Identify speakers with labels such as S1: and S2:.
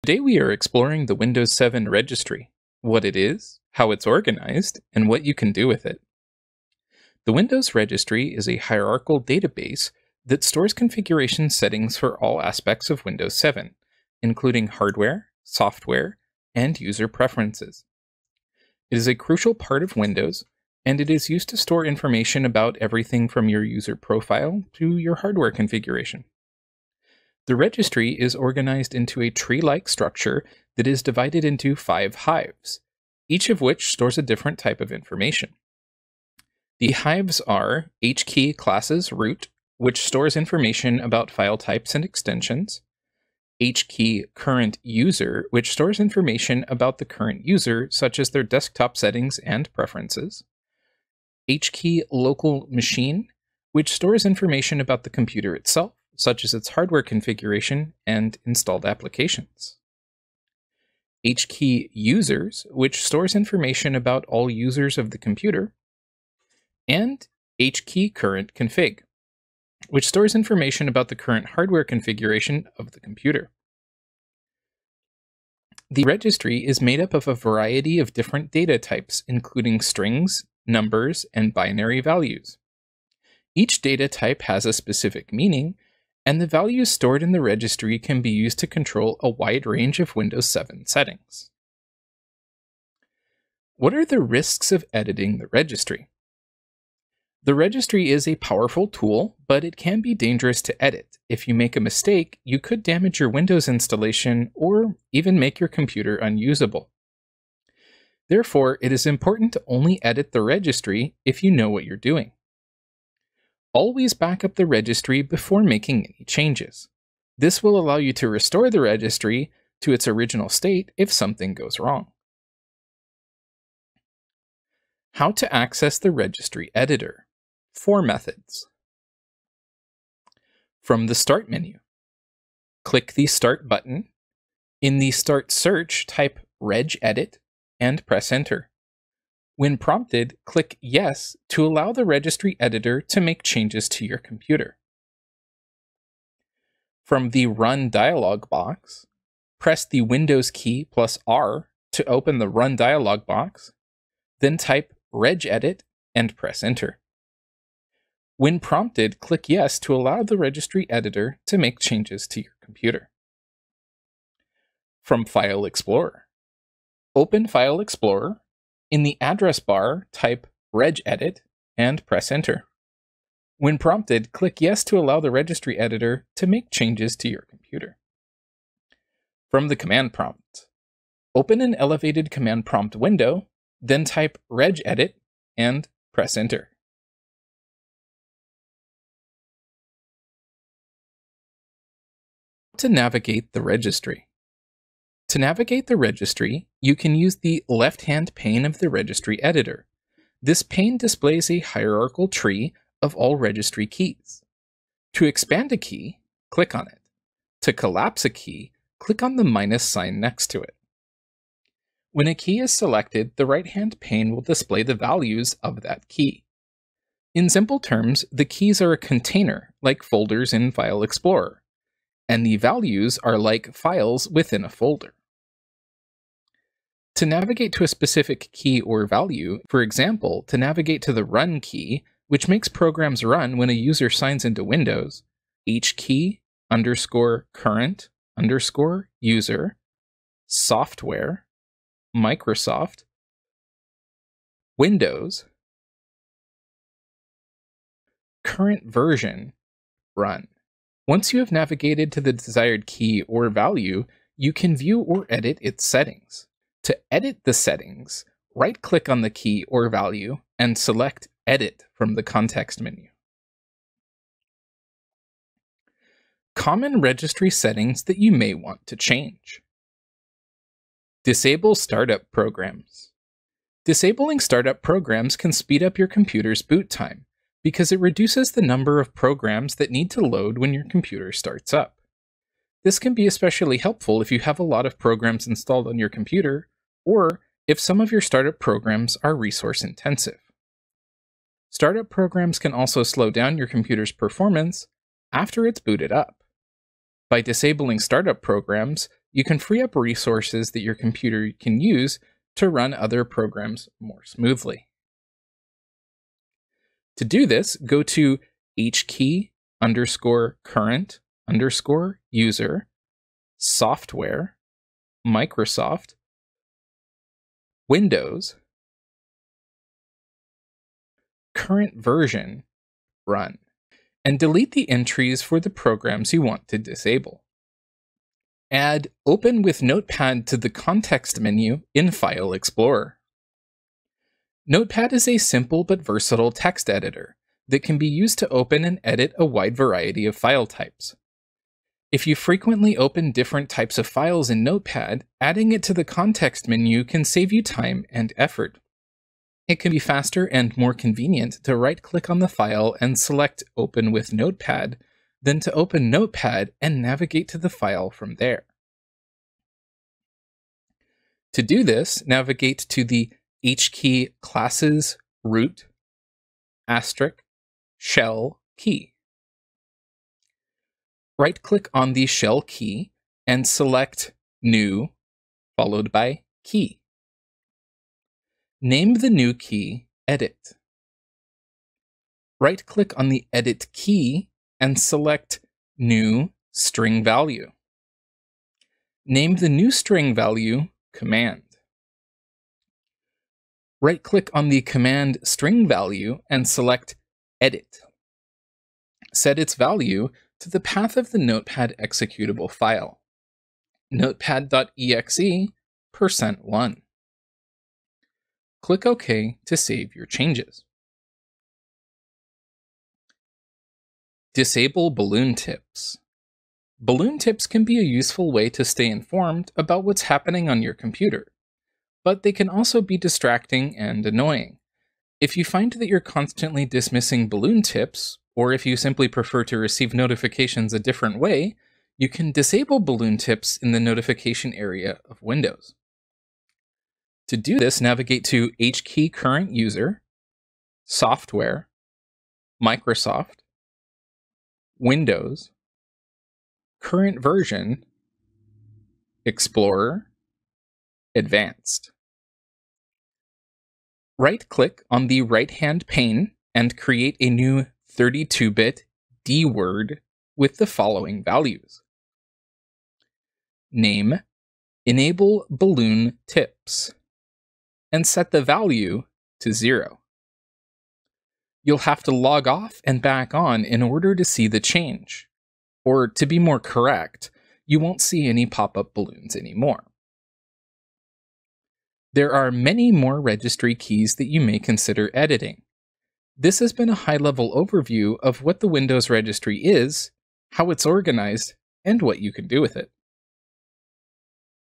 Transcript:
S1: Today we are exploring the Windows 7 Registry, what it is, how it's organized, and what you can do with it. The Windows Registry is a hierarchical database that stores configuration settings for all aspects of Windows 7, including hardware, software, and user preferences. It is a crucial part of Windows, and it is used to store information about everything from your user profile to your hardware configuration. The registry is organized into a tree-like structure that is divided into 5 hives, each of which stores a different type of information. The hives are HKey classes root, which stores information about file types and extensions, HKey current user, which stores information about the current user, such as their desktop settings and preferences, HKey local machine, which stores information about the computer itself, such as its hardware configuration and installed applications. HKey users, which stores information about all users of the computer, and HKey current config, which stores information about the current hardware configuration of the computer. The registry is made up of a variety of different data types, including strings, numbers, and binary values. Each data type has a specific meaning, and the values stored in the registry can be used to control a wide range of Windows 7 settings. What are the risks of editing the registry? The registry is a powerful tool, but it can be dangerous to edit. If you make a mistake, you could damage your Windows installation or even make your computer unusable. Therefore, it is important to only edit the registry if you know what you're doing. Always back up the registry before making any changes. This will allow you to restore the registry to its original state if something goes wrong. How to access the registry editor. 4 methods. From the Start menu, click the Start button. In the Start search, type regedit and press Enter. When prompted, click Yes to allow the registry editor to make changes to your computer. From the Run dialog box, press the Windows key plus R to open the Run dialog box, then type regedit and press Enter. When prompted, click Yes to allow the registry editor to make changes to your computer. From File Explorer, open File Explorer. In the address bar, type regedit and press Enter. When prompted, click Yes to allow the registry editor to make changes to your computer. From the command prompt, open an elevated command prompt window, then type regedit and press Enter. To navigate the registry. To navigate the registry, you can use the left-hand pane of the registry editor. This pane displays a hierarchical tree of all registry keys. To expand a key, click on it. To collapse a key, click on the minus sign next to it. When a key is selected, the right-hand pane will display the values of that key. In simple terms, the keys are a container, like folders in File Explorer, and the values are like files within a folder. To navigate to a specific key or value, for example, to navigate to the Run key, which makes programs run when a user signs into Windows, HKey _ current _ user, software, Microsoft, Windows, current version, run. Once you have navigated to the desired key or value, you can view or edit its settings. To edit the settings, right-click on the key or value and select Edit from the context menu. Common registry settings that you may want to change. Disable startup programs. Disabling startup programs can speed up your computer's boot time because it reduces the number of programs that need to load when your computer starts up. This can be especially helpful if you have a lot of programs installed on your computer, or if some of your startup programs are resource-intensive. Startup programs can also slow down your computer's performance after it's booted up. By disabling startup programs, you can free up resources that your computer can use to run other programs more smoothly. To do this, go to hkey_current_user software Microsoft Windows current version run, and delete the entries for the programs you want to disable. Add Open with Notepad to the context menu in File Explorer. Notepad is a simple but versatile text editor that can be used to open and edit a wide variety of file types. If you frequently open different types of files in Notepad, adding it to the context menu can save you time and effort. It can be faster and more convenient to right-click on the file and select Open with Notepad than to open Notepad and navigate to the file from there. To do this, navigate to the HKey classes root * shell key. Right-click on the shell key and select New, followed by Key. Name the new key Edit. Right-click on the Edit key and select New String Value. Name the new string value Command. Right-click on the command string value and select Edit. Set its value to the path of the Notepad executable file, notepad.exe %1. Click OK to save your changes. Disable balloon tips. Balloon tips can be a useful way to stay informed about what's happening on your computer, but they can also be distracting and annoying. If you find that you're constantly dismissing balloon tips, or if you simply prefer to receive notifications a different way, you can disable balloon tips in the notification area of Windows. To do this, navigate to HKey current user, software, Microsoft, Windows, current version, Explorer, Advanced. Right-click on the right-hand pane and create a new 32-bit D word with the following values. Name, Enable Balloon Tips, and set the value to 0. You'll have to log off and back on in order to see the change. Or to be more correct, you won't see any pop-up balloons anymore. There are many more registry keys that you may consider editing. This has been a high-level overview of what the Windows registry is, how it's organized, and what you can do with it.